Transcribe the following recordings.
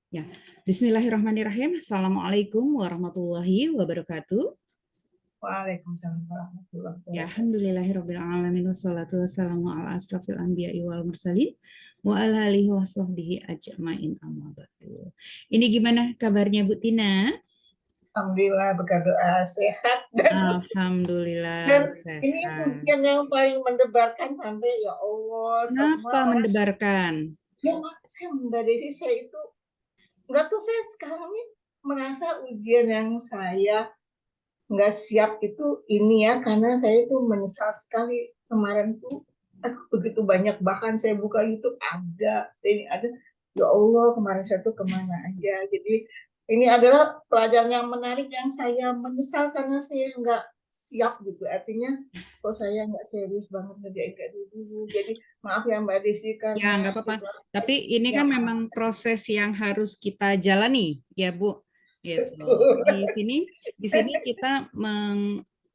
Ya, Bismillahirrahmanirrahim. Assalamualaikum warahmatullahi wabarakatuh. Waalaikumsalam warahmatullahi Ya, wabarakatuh. alhamdulillahirabbil alamin wassalatu wassalamu ala asrofil anbiya'i wal mursalin wa ala alihi washabbihi ajmain amma ba'du. Ini gimana kabarnya Bu Tina? Alhamdulillah berkat doa sehat dan Alhamdulillah ini sehat. ujian yang paling mendebarkan sampai ya Allah semua Kenapa orang mendebarkan? yang saya Mbak Desi saya itu nggak tuh saya sekarang ini merasa ujian yang saya nggak siap itu ini ya karena saya itu menyesal sekali kemarin tuh begitu banyak bahkan saya buka YouTube ada ini ada ya Allah kemarin saya tuh kemana aja jadi ini adalah pelajaran yang menarik yang saya menyesal karena saya nggak siap gitu artinya kok saya nggak serius banget ngerjain kayak dulu jadi maaf ya Mbak Desi Ya, nggak karena apa-apa. situasi Tapi ini kan yang memang proses yang harus kita jalani, ya Bu. Gitu. betul. Di sini kita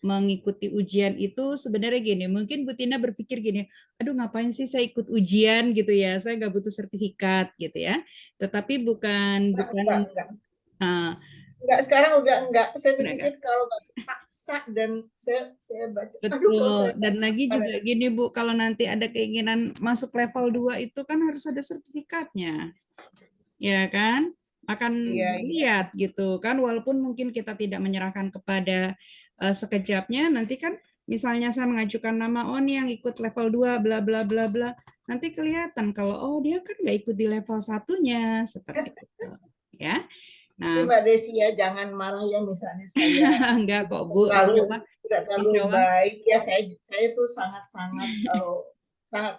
mengikuti ujian itu sebenarnya gini. Mungkin Bu Tina berpikir gini, aduh ngapain sih saya ikut ujian gitu ya? Saya nggak butuh sertifikat gitu ya. Tetapi bukan bukan Enggak. uh, Enggak, sekarang udah enggak. Saya enggak. berpikir kalau nggak paksa dan saya baca, aduh kalau Betul. saya Dan paksa lagi pada juga gini Bu, kalau nanti ada keinginan masuk level 2 itu kan harus ada sertifikatnya. Ya kan? Akan iya iya lihat gitu kan, walaupun mungkin kita tidak menyerahkan kepada sekejapnya, nanti kan misalnya saya mengajukan nama, oh nih yang ikut level 2 bla bla bla bla, nanti kelihatan kalau oh dia kan nggak ikut di level satunya, seperti itu. Ya, tapi nah Mbak Desi ya jangan marah ya misalnya saya enggak tidak kok Bu, insya terlalu Allah, tidak terlalu insya Allah. baik ya saya tuh sangat sangat sangat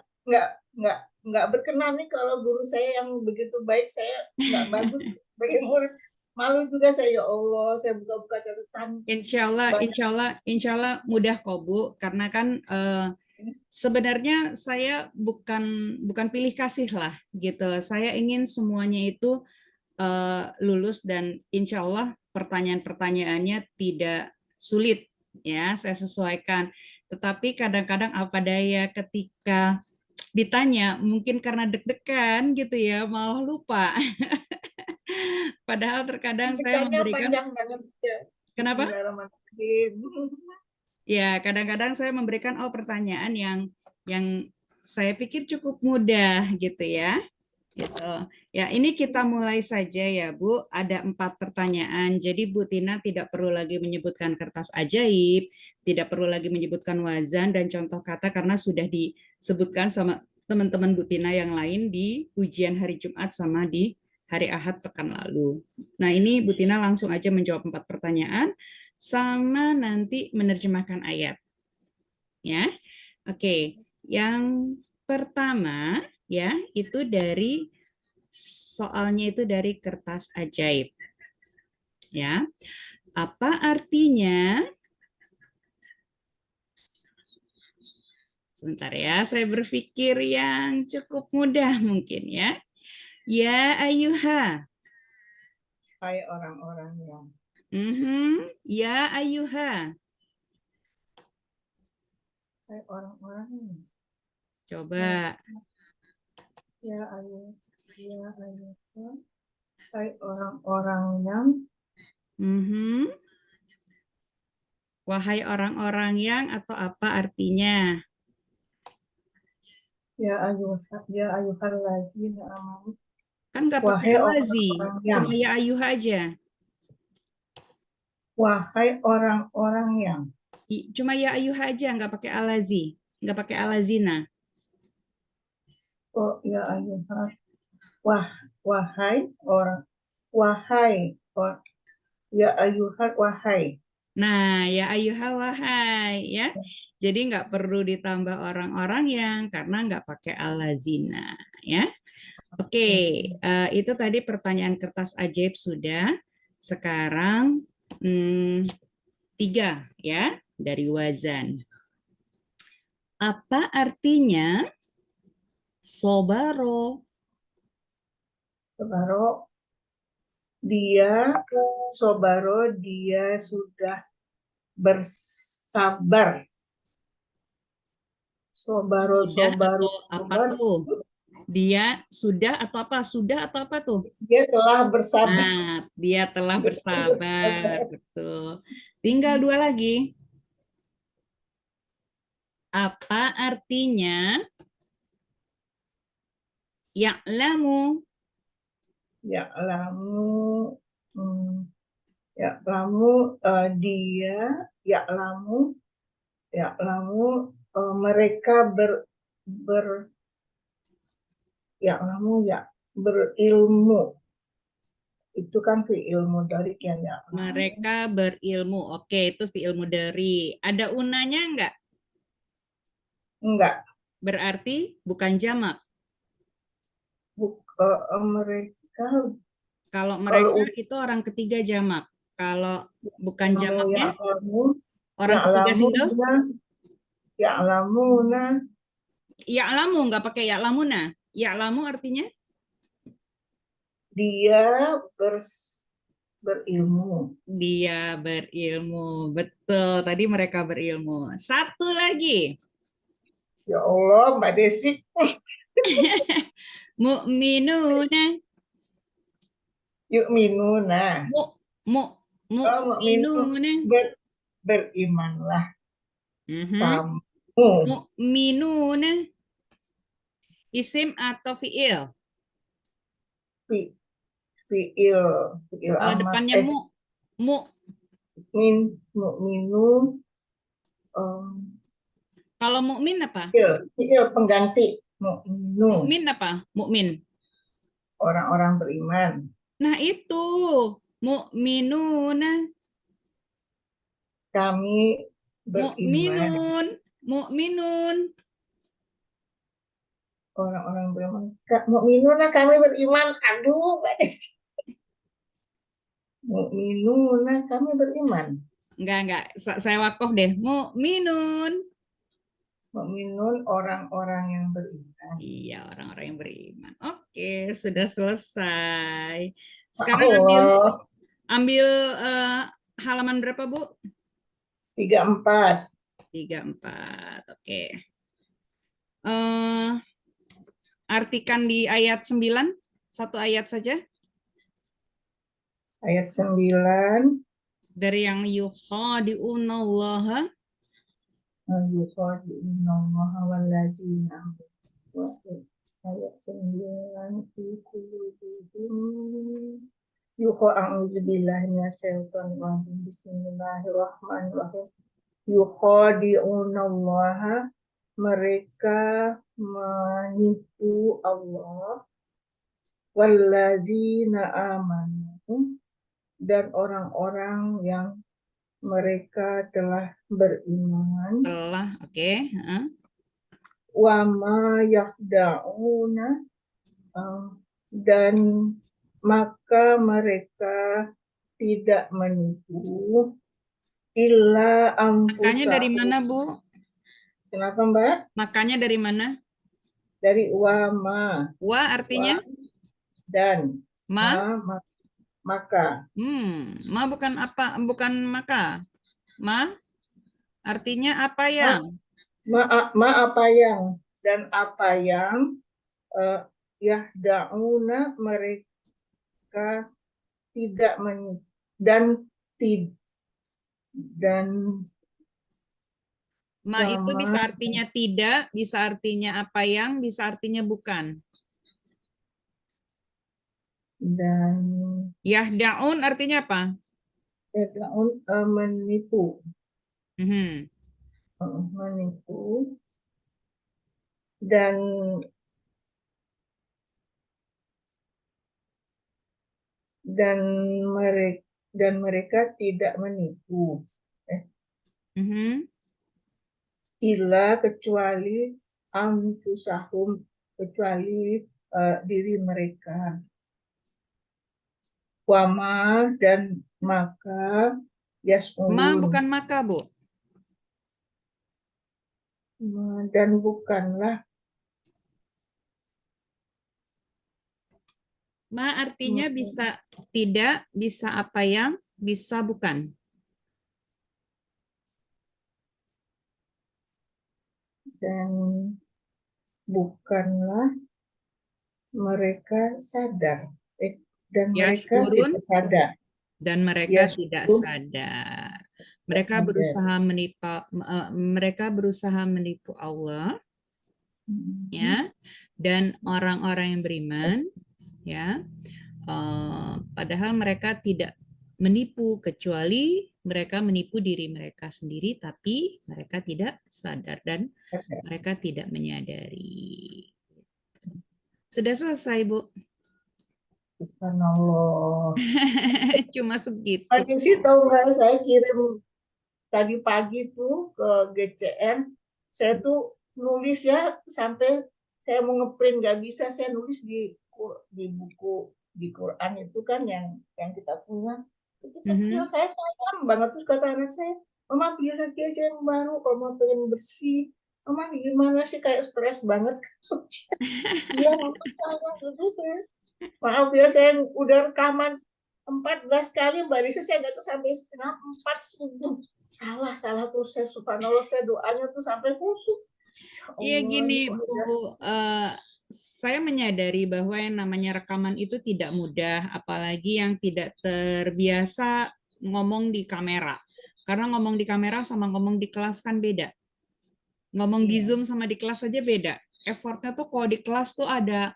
nggak berkenan nih kalau guru saya yang begitu baik saya nggak bagus sebagai murid malu juga saya ya Allah saya buka-buka catatan Insya Allah, banyak. insya Allah, insya Allah mudah kok Bu, karena kan sebenarnya saya bukan pilih kasih lah gitu. Saya ingin semuanya itu lulus dan insya Allah pertanyaan-pertanyaannya tidak sulit ya. Saya sesuaikan. Tetapi kadang-kadang apa daya ketika ditanya mungkin karena deg-degan gitu ya malah lupa. Padahal terkadang saya Ceritanya memberikan panjang banget ya. kenapa? Bismillahirrahmanirrahim. Ya, kadang-kadang saya memberikan pertanyaan yang saya pikir cukup mudah gitu ya. Gitu. Ya, ini kita mulai saja ya, Bu. Ada 4 pertanyaan. Jadi Bu Tina tidak perlu lagi menyebutkan kertas ajaib, tidak perlu lagi menyebutkan wazan dan contoh kata karena sudah disebutkan sama teman-teman Bu Tina yang lain di ujian hari Jumat sama di hari Ahad pekan lalu. Nah, ini Bu Tina langsung aja menjawab 4 pertanyaan sama nanti menerjemahkan ayat. Ya. Oke, yang pertama ya itu dari soalnya itu dari kertas ajaib. Ya. Apa artinya? Sebentar ya, saya berpikir yang cukup mudah mungkin ya. Ya ayuha. Hai orang-orang yang Ya ayuha. hai orang-orang yang hai Coba. ya ayo ya ayo hai orang-orang yang Mhm. Wahai orang-orang yang atau apa artinya? ya ayuhan lagi amanu Kan nggak pakai wahai alazi, orang-orang yang cuma ya ayuha aja. wahai orang-orang yang Cuma ya ayuha aja, nggak pakai alazi, nggak pakai alazina. oh ya ayuhan wah wahai orang wahai or, ya ayuhan wahai. Nah, ya ayuha wahai ya. Jadi nggak perlu ditambah orang-orang yang karena nggak pakai alazina ya. Oke, itu tadi pertanyaan kertas ajaib sudah. Sekarang 3 ya dari wazan. Apa artinya sobaro? Sobaro dia Sobaro dia sudah bersabar. Sobaro Sudah Sobaro atau apa Sobar tuh? Dia sudah atau apa? Sudah atau apa tuh? Dia telah bersabar. Nah, dia telah Dia telah bersabar, bersabar. betul. Tinggal dua lagi. Apa artinya ya'lamu? Ya lamu, hmm, ya lamu dia, ya lamu, ya lamu mereka ber ya lamu ya berilmu. Itu kan fi'il mudhari yang ya lamu. Mereka berilmu. Oke, itu fi'il mudhari. Ada unanya enggak? Enggak, Berarti bukan jamak. mereka Kalau kalau mereka itu orang ketiga jamak. Kalau bukan kamu jamaknya, ya lamu, orang ya ketiga lamu, single, ya lamu, ya'lamu, nggak pakai ya'lamuna. Ya'lamu artinya dia berilmu. dia berilmu. Betul, tadi mereka berilmu. Satu lagi. Ya Allah, Mbak Desi. Mu'minuna. Yuk minuna. Mu, mu, Oh, mukmin mu'minuna. berimanlah Mhm. kamu. Mu'minuna. Isim atau fi'il? Fi, fiil, fiil Kalau amar. depannya mu. Mukminu. Kalau mukmin apa? Fiil pengganti. Mukminu, Mukmin apa? Mukmin. orang-orang beriman. Nah itu mukminuna, Kami beriman. mukminun, mukminun. Orang-orang beriman. Mukminuna kami beriman. Aduh, Mbak Desi. Mukminuna kami beriman. Enggak. Saya wakof deh. Mukminun. Mukminun orang-orang yang beriman. Iya, orang-orang yang beriman. Oke, sudah selesai. Sekarang ambil Allah, ambil halaman berapa, Bu? 34. 34. Oke. Eh, artikan di ayat 9, satu ayat saja. Ayat 9. Dari yang yukhadi'unallaha. Yukhadi'unallaha walladzina amanu. Ayat 9. Fi qulubihim a'udzubillahi minasyaitonir rajim. Bismillahirrahmanirrahim. Yukhadi'unallaha, mereka menipu Allah, walladzina amanu, dan orang-orang yang mereka telah beriman. Telah, oke. Wa ma yakhda'una, dan maka mereka tidak menipu illa Makanya dari anfusahum. mana, Bu? Kenapa, Mbak? Makanya dari mana? Dari wa ma. Wa artinya? Dan Ma? maka. Ma bukan apa? Bukan maka. Ma artinya apa yang? Ma apa yang, dan apa yang yahda'una, mereka tidak dan dan Ma itu bisa sama, artinya tidak, bisa artinya apa yang, bisa artinya bukan. dan Yahda'un artinya apa? yahda'un, menipu, Mhm. menipu, dan dan mereka tidak menipu, Mhm. illa kecuali anfusahum, kecuali diri mereka. Wama, dan maka Ma yasulun, bukan maka, Bu. dan bukanlah. Ma artinya bisa tidak, bisa apa yang, bisa bukan. Dan bukanlah mereka sadar dan Yash mereka turun tidak sadar. dan mereka Yes, tidak itu sadar. tidak sadar. Mereka berusaha menipu Allah, Mhm. ya, dan orang-orang yang beriman, ya. Padahal mereka tidak menipu kecuali mereka menipu diri mereka sendiri, tapi mereka tidak sadar dan Sadar. mereka tidak menyadari. Sudah selesai, Bu. Subhanallah. Cuma segitu. Tadi sih tahu nggak, saya kirim tadi pagi tuh ke GCM, saya tuh nulis ya sampai saya mau ngeprint nggak bisa, saya nulis di buku di Quran itu kan yang kita punya. Itu kecil, Mhm. saya sayang banget, terus kata anak saya, Mama beli lagi aja yang baru kalau mau pengen bersih. Mama gimana sih, kayak stres banget. Iya, Mama sayang gitu saya. Maaf ya, saya udah rekaman 14 kali, Mbak Lisa, saya nggak tuh sampai setengah 4 subuh. Salah terus saya, subhanallah, saya doanya tuh sampai khusyuk. Ya Iya Allah, gini, ini kok Bu, udah. eh, saya menyadari bahwa yang namanya rekaman itu tidak mudah, apalagi yang tidak terbiasa ngomong di kamera. Karena ngomong di kamera sama ngomong di kelas kan beda. Ngomong di Iya. Zoom sama di kelas aja beda. Effortnya tuh kalau di kelas tuh ada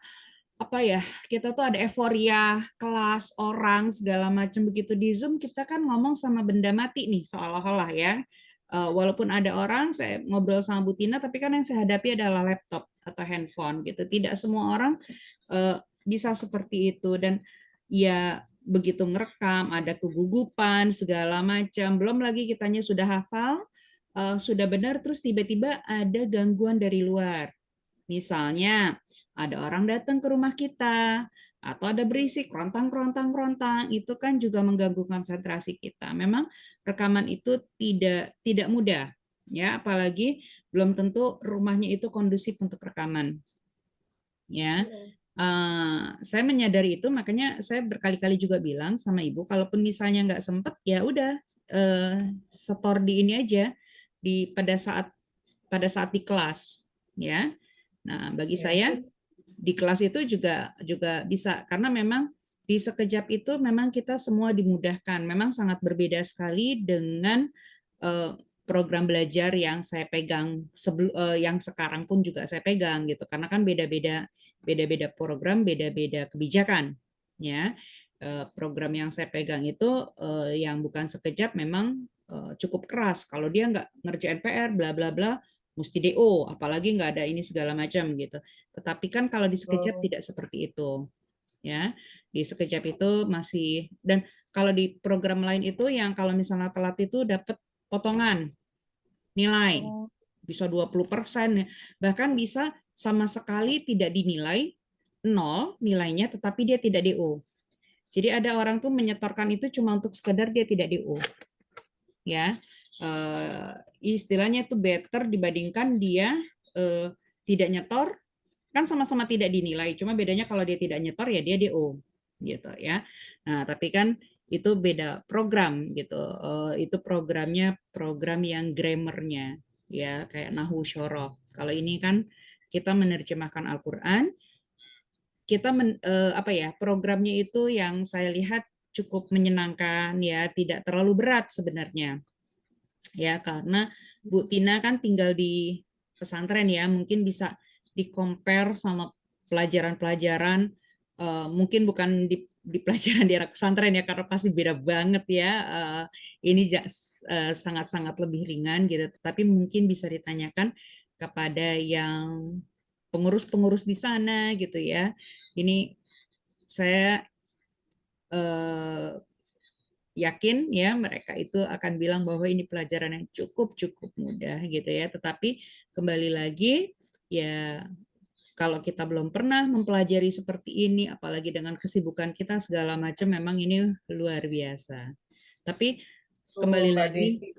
apa ya, kita tuh ada euforia kelas orang segala macam. Begitu di Zoom kita kan ngomong sama benda mati nih seolah-olah ya. Walaupun ada orang, saya ngobrol sama Bu Tina, tapi kan yang saya hadapi adalah laptop atau handphone gitu. Tidak semua orang bisa seperti itu, dan ya begitu ngerekam ada kegugupan segala macam. Belum lagi kitanya sudah hafal, sudah benar, terus tiba-tiba ada gangguan dari luar. Misalnya ada orang datang ke rumah kita, atau ada berisik, krontang, itu kan juga mengganggu konsentrasi kita. Memang rekaman itu tidak mudah, ya, apalagi belum tentu rumahnya itu kondusif untuk rekaman, ya. Saya menyadari itu, makanya saya berkali-kali juga bilang sama ibu, kalaupun misalnya nggak sempet, ya udah setor di ini aja, di pada saat di kelas, ya. Nah, bagi Ya, saya di kelas itu juga juga bisa, karena memang di sekejap itu memang kita semua dimudahkan. Memang sangat berbeda sekali dengan eh, program belajar yang saya pegang yang sekarang pun juga saya pegang gitu. Karena kan beda-beda program, beda-beda kebijakan, ya. Program yang saya pegang itu yang bukan sekejap memang cukup keras. Kalau dia nggak ngerjain PR, bla bla bla, mesti DO, apalagi nggak ada ini segala macam gitu. Tetapi kan kalau di sekejap betul. tidak seperti itu, ya. Di sekejap itu masih, dan kalau di program lain itu yang kalau misalnya telat itu dapat potongan nilai, Oh, bisa 20%, bahkan bisa sama sekali tidak dinilai, nol nilainya, tetapi dia tidak DO. Jadi ada orang tuh menyetorkan itu cuma untuk sekedar dia tidak DO, ya. Istilahnya itu better dibandingkan dia tidak nyetor, kan sama-sama tidak dinilai, cuma bedanya kalau dia tidak nyetor ya dia DO gitu, ya. Nah, tapi kan itu beda program gitu. Itu programnya program yang grammarnya, ya, kayak Nahu Syoroh. Kalau ini kan kita menerjemahkan Al-Qur'an, kita apa ya, programnya itu yang saya lihat cukup menyenangkan, ya, tidak terlalu berat sebenarnya, ya, karena Bu Tina kan tinggal di pesantren, ya, mungkin bisa di-compare sama pelajaran-pelajaran, mungkin bukan di pelajaran di anak pesantren ya, karena pasti beda banget ya. Ini sangat-sangat lebih ringan gitu, tapi mungkin bisa ditanyakan kepada yang pengurus-pengurus di sana gitu ya. Ini saya eh, yakin ya mereka itu akan bilang bahwa ini pelajaran yang cukup mudah gitu ya. Tetapi kembali lagi, ya, kalau kita belum pernah mempelajari seperti ini, apalagi dengan kesibukan kita segala macam, memang ini luar biasa. Tapi tuh, kembali Mbak lagi, Desi.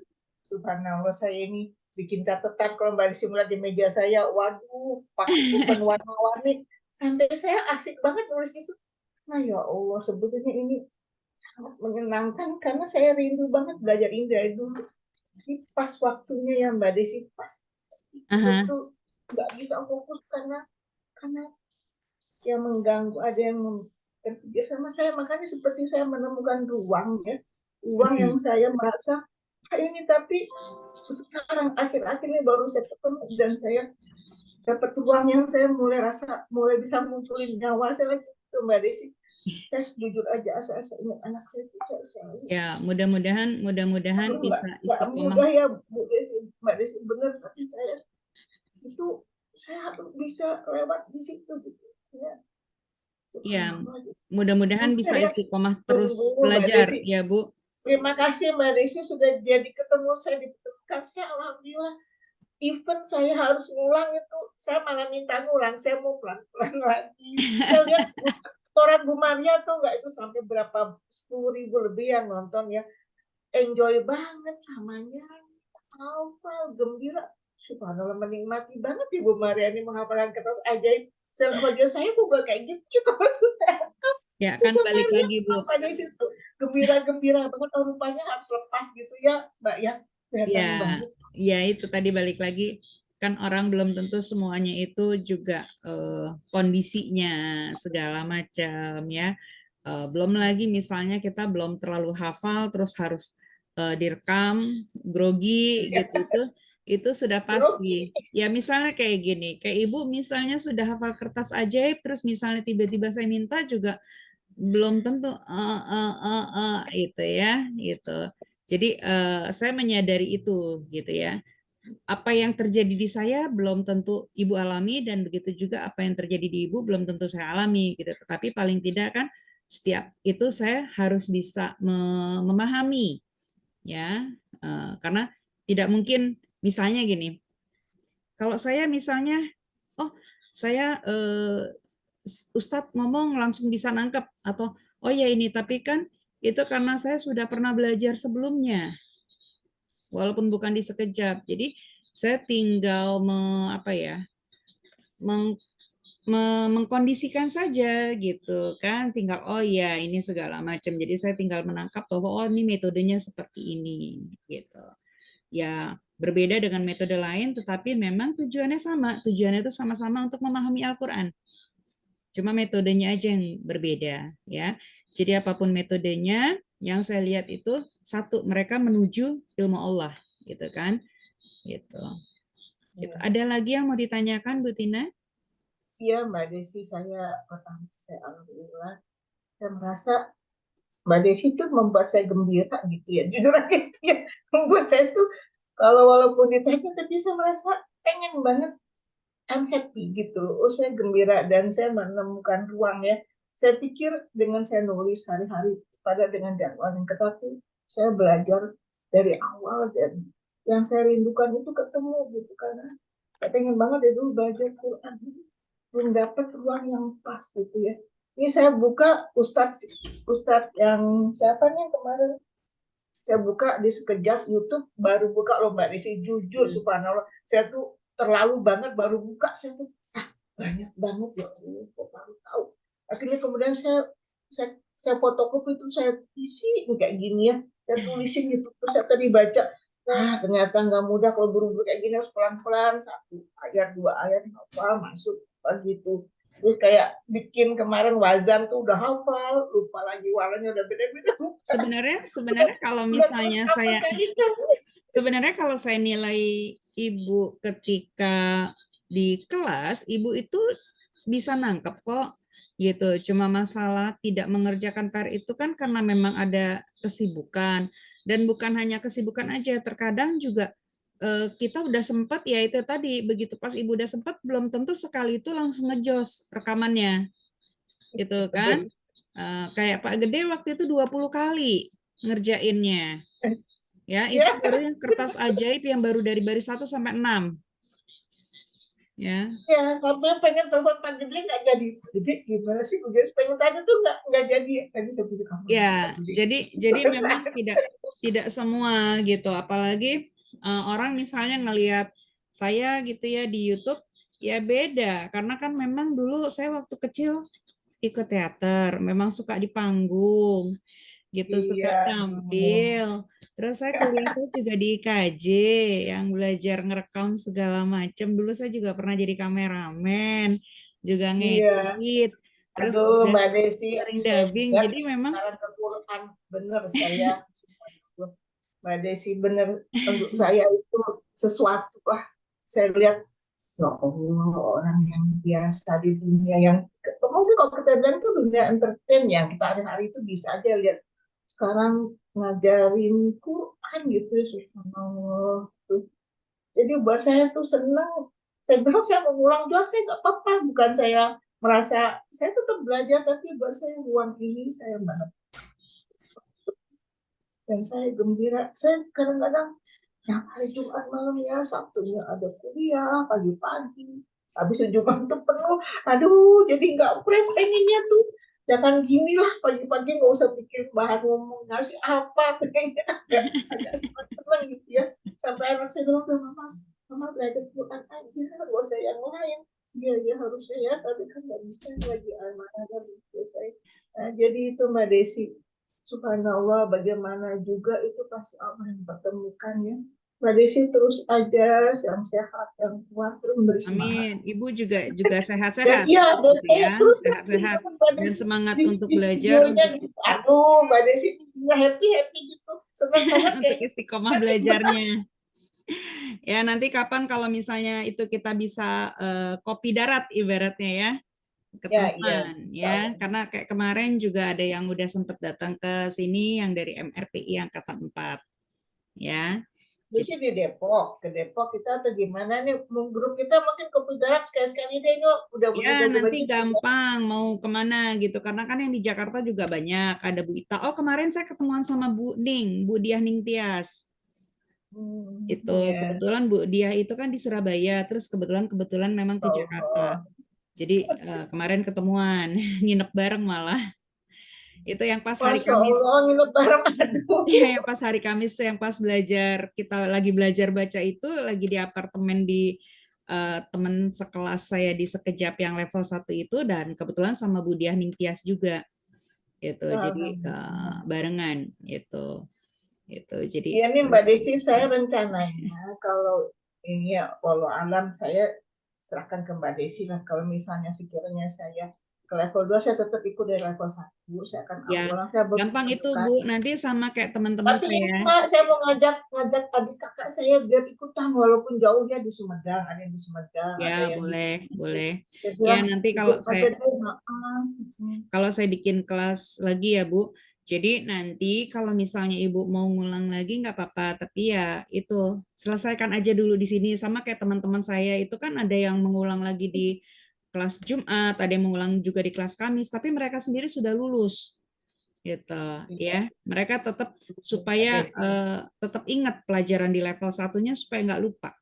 Subhanallah, saya ini bikin catatan kalau Mbak Desi melihat di meja saya, waduh, pakai pulpen warna-warni. Sampai saya asik banget nulis gitu. Nah, ya Allah, sebetulnya ini sangat menyenangkan karena saya rindu banget belajar ini dari dulu. Ini pas waktunya ya Mbak Desi, pas aha, betul nggak bisa fokus karena yang mengganggu, ada yang kerja sama saya. Makanya seperti saya menemukan ruang ya, ruang yang saya merasa ini, tapi sekarang akhir-akhir ini baru saya ketemu dan saya dapat ruang yang saya mulai bisa ngumpulin nyawa saya lagi itu Mbak Desi. Saya jujur aja, saya ingat anak saya itu saya Ya, mudah-mudahan bisa nggak istiqomah. mudah ya Bu Desi, Mbak Desi benar, tapi itu saya harus bisa lewat di situ gitu ya. Ya, Subhanallah gitu. mudah-mudahan bisa Saya istiqomah terus tunggu Mbak belajar, Desi. ya Bu. Terima kasih Mbak Desi sudah jadi ketemu saya, dipertemukan saya, alhamdulillah. Even saya harus ngulang itu, saya malah minta ngulang, saya mau pelan-pelan lagi. Saya lihat setoran Bu Maria tuh nggak, itu sampai berapa 10.000 lebih yang nonton ya, enjoy banget samanya, hafal gembira, subhanallah, menikmati banget Ibu Maria ini menghafalkan kertas ajaib. Wajah saya juga kayak gitu. Ya, kan Ibu balik Maria lagi Bu. pada situ gembira-gembira banget, oh rupanya harus lepas gitu ya Mbak ya, Ya, kelihatan banget. ya itu tadi balik lagi, kan orang belum tentu semuanya itu juga kondisinya segala macam ya. Belum lagi misalnya kita belum terlalu hafal terus harus direkam grogi gitu, itu sudah Grogi. pasti. Ya misalnya kayak gini, kayak Ibu misalnya sudah hafal kertas ajaib terus misalnya tiba-tiba saya minta juga belum tentu itu ya gitu. Jadi saya menyadari itu gitu ya. Apa yang terjadi di saya belum tentu Ibu alami, dan begitu juga apa yang terjadi di Ibu belum tentu saya alami gitu. Tetapi paling tidak kan setiap itu saya harus bisa memahami ya. Karena tidak mungkin misalnya gini. Kalau saya misalnya, oh saya Ustadz ngomong langsung bisa nangkep, atau oh ya ini, tapi kan itu karena saya sudah pernah belajar sebelumnya walaupun bukan di sekejap. Jadi saya tinggal apa ya, meng, mengkondisikan saja gitu kan, tinggal oh ya ini segala macam. Jadi saya tinggal menangkap bahwa oh ini metodenya seperti ini gitu. Ya berbeda dengan metode lain, tetapi memang tujuannya sama. Tujuannya itu sama-sama untuk memahami Al-Quran. Cuma metodenya aja yang berbeda ya. Jadi apapun metodenya, yang saya lihat itu satu, mereka menuju ilmu Allah gitu kan. Gitu. Gitu. Ya. Ada lagi yang mau ditanyakan Bu Tina? Iya Mbak Desi, saya alhamdulillah, saya merasa Mbak Desi itu membuat saya gembira gitu ya, jujur aja gitu ya, membuat saya tuh kalau walaupun ditanya tapi saya merasa pengen banget, I'm happy gitu. Oh saya gembira dan saya menemukan ruang ya. Saya pikir dengan saya nulis hari-hari pada dengan jadwal yang ketat, saya belajar dari awal dan yang saya rindukan itu ketemu gitu, karena saya pengen banget ya dulu belajar Quran, belum dapat ruang yang pas gitu ya. Ini saya buka Ustadz yang siapa nih kemarin, saya buka di sekejap YouTube, baru buka loh Mbak Desi, jujur subhanallah saya tuh terlalu banget baru buka, saya tuh banyak banget ya Allah, kok baru tahu. Akhirnya kemudian saya fotokopi itu, saya isi kayak gini ya, saya tulisin gitu, terus saya tadi baca, ternyata nggak mudah kalau buru-buru kayak gini, harus pelan-pelan, 1 ayat 2 ayat apa masuk begitu. Terus kayak bikin kemarin wazan tuh udah hafal, lupa lagi warnanya udah beda-beda. Sebenarnya kalau Udah misalnya apa saya kayak gitu. sebenarnya kalau saya nilai Ibu ketika di kelas, Ibu itu bisa nangkep kok gitu. Cuma masalah tidak mengerjakan PR itu kan karena memang ada kesibukan, dan bukan hanya kesibukan aja, terkadang juga kita udah sempat ya itu tadi, begitu pas Ibu udah sempat belum tentu sekali itu langsung ngejos rekamannya gitu kan. Kayak Pak Gede waktu itu 20 kali ngerjainnya. Ya, itu Ya, baru yang kertas ajaib yang baru dari baris 1 sampai 6. Ya. ya sampai pengen telepon Pak Gede nggak jadi. Jadi gimana sih ujian, pengen tanya tuh nggak jadi. Tadi saya pikir kamu lagi Pak Ya, Gede. jadi memang tidak semua gitu. Apalagi orang misalnya ngelihat saya gitu ya di YouTube, ya beda. Karena kan memang dulu saya waktu kecil ikut teater, memang suka di panggung gitu, suka Iya. tampil. Terus saya kuliah saya juga di IKJ yang belajar ngerekam segala macam. Dulu saya juga pernah jadi kameramen. juga Iya. ngedit, terus Aduh, juga Mbak Desi, sering saya dubbing. dengar Jadi memang sekarang kekurangan bener saya. Mbak Desi bener, untuk saya itu sesuatu lah. Saya lihat, ya Allah, orang yang biasa di dunia yang mungkin kalau kita bilang itu dunia entertain yang kita hari-hari itu bisa aja lihat sekarang ngajarin Quran gitu ya, subhanallah tuh. Jadi buat saya tuh senang. Saya bilang saya mau ngulang doang, saya nggak apa-apa. Bukan saya merasa saya tetap belajar, tapi buat saya ruang ini saya banget. Dan saya gembira. Saya kadang-kadang yang hari Jumat malam ya, Sabtunya ada kuliah pagi-pagi. Habis Jumat tuh penuh. Aduh, jadi nggak fresh pengennya tuh. Jangan gini lah pagi-pagi nggak usah pikir bahan ngomong ngasih apa, pengennya agak senang gitu ya. Sampai anak saya bilang, mama, mama belajar Quran aja, nggak usah yang lain. Iya, ya harusnya ya, tapi kan nggak bisa lagi anak-anak selesai. Nah, jadi itu Mbak Desi, subhanallah bagaimana juga itu pasti Allah yang pertemukan ya. Mbak Desi terus aja yang sehat, yang kuat, terus memberi semangat. amin. Ibu juga Dan sehat-sehat iya, dan gitu saya ya, terus kasih sehat-sehat Mbak dan Desi semangat di, untuk di belajar, videonya untuk gitu. Aduh, Mbak Desi happy-happy gitu. Senang banget untuk kayaknya. istiqomah belajarnya. Ya, nanti kapan kalau misalnya itu kita bisa kopi darat ibaratnya ya, Ya, iya. ketemuan ya. Karena kayak kemarin juga ada yang udah sempat datang ke sini yang dari MRPI angkatan 4 ya. Di Jadi sini Depok, ke Depok kita atau gimana nih? Grup kita mungkin ke darat sekali-sekali deh, ini udah ya nanti bagi-bagi. gampang mau kemana gitu karena kan yang di Jakarta juga banyak ada Bu Ita. Oh kemarin saya ketemuan sama Bu Ning, Bu Diah Ning Tias. Itu Ya. kebetulan Bu Diah itu kan di Surabaya, terus kebetulan memang ke Oh, Jakarta. oh. Jadi kemarin ketemuan, nginep bareng malah. Itu yang pas hari Masya Kamis. Allah, nginep bareng. Aduh. Iya, yang pas hari Kamis yang pas belajar kita lagi belajar baca itu lagi di apartemen di teman sekelas saya di Sekejap yang level 1 itu dan kebetulan sama Bu Diah Ningtyas juga gitu. Jadi Alhamdulillah. barengan gitu. Itu. Jadi Iya nih Mbak terus Desi, saya rencananya kalau ini ya, walau alam saya serahkan ke Mbak Desi lah. Kalau misalnya sekiranya saya ke level 2 saya tetap ikut dari level 1. Saya akan ya ulang, saya gampang itu menentukan. Bu. Nanti sama kayak teman-teman Tapi ini saya. Pak, saya mau ngajak adik kakak saya biar ikutan walaupun jauhnya di Sumedang, ada yang di Sumedang, Ya, ada yang di boleh, sini. boleh. Saya Ya, bilang nanti ikut aja deh, maaf. kalau saya bikin kelas lagi ya Bu, jadi nanti kalau misalnya Ibu mau ngulang lagi nggak apa-apa, tapi ya itu selesaikan aja dulu di sini sama kayak teman-teman saya itu kan ada yang mengulang lagi di kelas Jumat, ada yang mengulang juga di kelas Kamis, tapi mereka sendiri sudah lulus gitu Iya, ya. Mereka tetap Mbak supaya Desi. tetap ingat pelajaran di level satunya supaya nggak lupa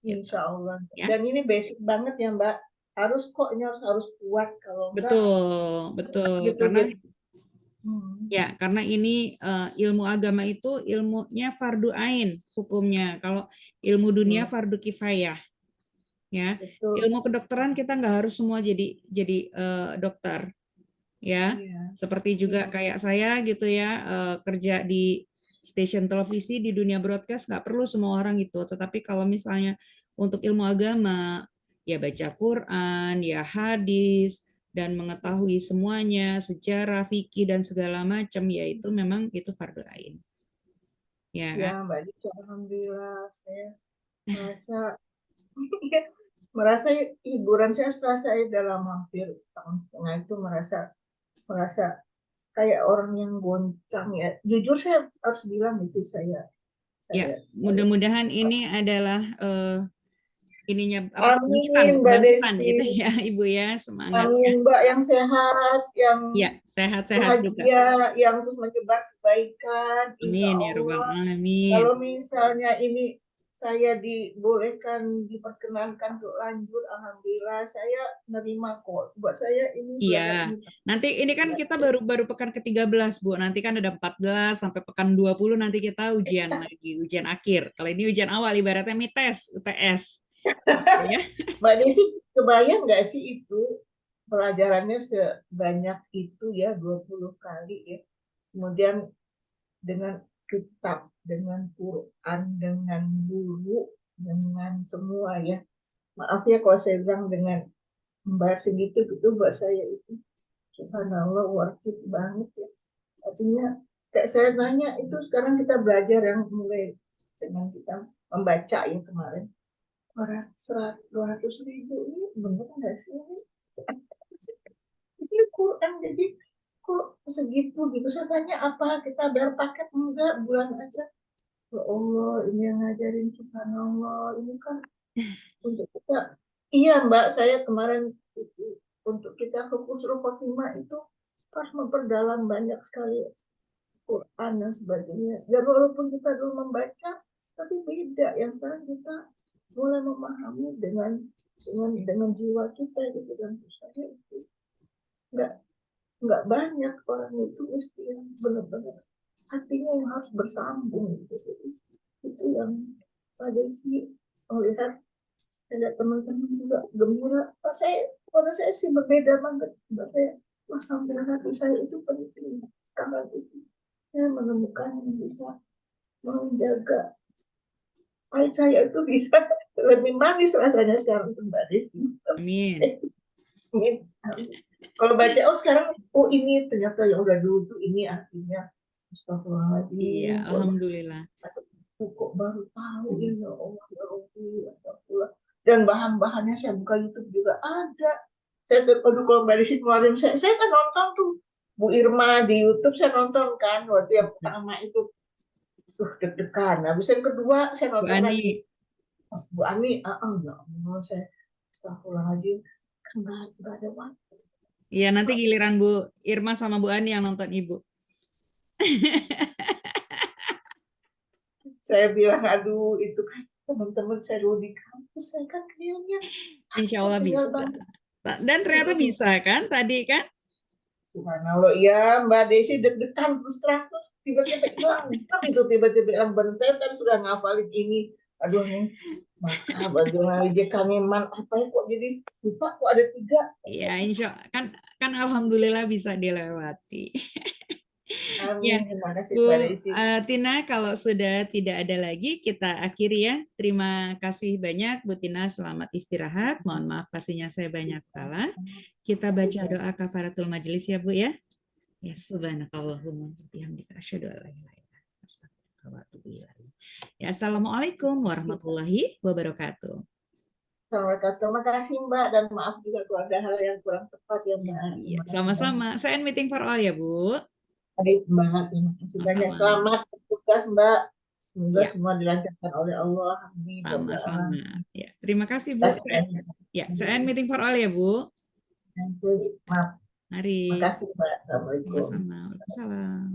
gitu Insya Allah. ya. Dan ini basic banget ya Mbak. Harus kok ini harus kuat kalau enggak Betul, betul. gitu Karena jadi. ya, karena ini ilmu agama itu ilmunya fardu ain hukumnya. Kalau ilmu dunia Betul, fardu kifayah, ya. betul. Ilmu kedokteran kita nggak harus semua jadi dokter, ya. Iya, Seperti juga iya. kayak saya gitu ya, kerja di stasiun televisi di dunia broadcast nggak perlu semua orang itu. Tetapi kalau misalnya untuk ilmu agama, ya baca Quran, ya hadis, dan mengetahui semuanya, sejarah, fikih, dan segala macam, yaitu memang itu fardu ain. Ya Ya kan? Mbak Desi, Alhamdulillah saya merasa merasa hiburan saya setelah saya dalam hampir tahun setengah itu merasa merasa kayak orang yang goncang ya. Jujur saya harus bilang itu Ya, saya. mudah-mudahan ini adalah ininya apa Amin Mbak kebangkitan Desi. gitu ya, Ibu ya, semangat ya. Amin Mbak, yang sehat, yang Ya, sehat-sehat juga. bahagia, yang terus menyebar kebaikan, insya Amin ya rabbal Allah. alamin. Kalau misalnya ini saya dibolehkan, diperkenankan untuk lanjut, Alhamdulillah saya nerima kok. Buat saya ini Iya, belajar ini. nanti ini kan kita baru pekan ke-13, Bu. Nanti kan ada 14 sampai pekan 20 nanti kita ujian lagi, ujian akhir. Kalau ini ujian awal ibaratnya mites, UTS. Ya. Mbak Desi, kebayang nggak sih itu pelajarannya sebanyak itu ya, 20 kali ya. Kemudian dengan kitab, dengan Quran, dengan guru, dengan semua ya. Maaf ya kalau saya bilang dengan membayar segitu gitu buat saya itu subhanallah worth it banget ya. Artinya kayak saya nanya itu sekarang kita belajar yang mulai dengan kita membaca yang kemarin orang 200.000 ini bener nggak sih ini Quran jadi kok segitu gitu saya tanya apa kita bayar paket enggak bulan aja ya Allah ini yang ngajarin subhanallah ini kan untuk kita iya Mbak saya kemarin untuk kita fokus khotimah itu harus memperdalam banyak sekali Quran dan sebagainya. Dan walaupun kita dulu membaca, tapi beda. Yang sekarang kita mulai memahami dengan jiwa kita gitu dan saya itu nggak nggak banyak orang itu mesti yang benar-benar hatinya yang harus bersambung gitu. Jadi, itu yang pada sih melihat ada teman-teman juga gembira. Pada saya sih berbeda banget. Saya sambil hati saya itu penting sekarang itu saya menemukan yang bisa menjaga pahit saya itu bisa lebih manis rasanya sekarang Mbak Desi. Amin. Kalau baca sekarang ini ternyata yang udah dulu tuh ini artinya astagfirullahaladzim. Iya, alhamdulillah. Kok baru tahu ya Allah ya Rabbi. Dan bahan-bahannya saya buka YouTube juga ada. Saya kalau Mbak Desi keluarin saya kan nonton tuh Bu Irma di YouTube saya nonton kan waktu yang pertama itu deg-degan. Habis yang kedua saya nonton lagi Bu Ani, ya Allah saya astagfirullahaladzim kan nggak ada waktu. Iya nanti giliran Bu Irma sama Bu Ani yang nonton Ibu. Saya bilang aduh itu kan teman-teman saya dulu di kampus saya kan kayaknya Insya Allah bisa. Dan ternyata bisa kan tadi kan? Subhanallah ya Mbak Desi deg-degan terus tiba-tiba hilang itu tiba-tiba hilang bentar kan sudah ngafalin ini aduh nih maka bagaimana kami apa ya kok jadi lupa kok ada 3 ya insya kan alhamdulillah bisa dilewati. Ya, Bu Tina, kalau sudah tidak ada lagi, kita akhiri ya. Terima kasih banyak, Bu Tina. Selamat istirahat. Mohon maaf pastinya saya banyak salah. Kita baca doa kafaratul majelis ya, Bu ya. Ya, subhanakallahumma bihamdika asyhadu an la ilaha illa anta astaghfiruka wa atubu ilaik. Ya, assalamualaikum warahmatullahi wabarakatuh. Assalamualaikum. Terima kasih Mbak dan maaf juga kalau ada hal yang kurang tepat ya Mbak. Iya, sama-sama. Saya meeting for all ya, Bu. Baik Mbak, terima kasih banyak. Selamat bertugas Mbak. Semoga semua dilancarkan oleh Allah. Amin. Sama-sama. Ya, terima kasih Bu. Ya, saya meeting for all ya Bu. Maaf. Mari. Terima kasih Mbak. Assalamualaikum. Sama-sama. Waalaikumsalam.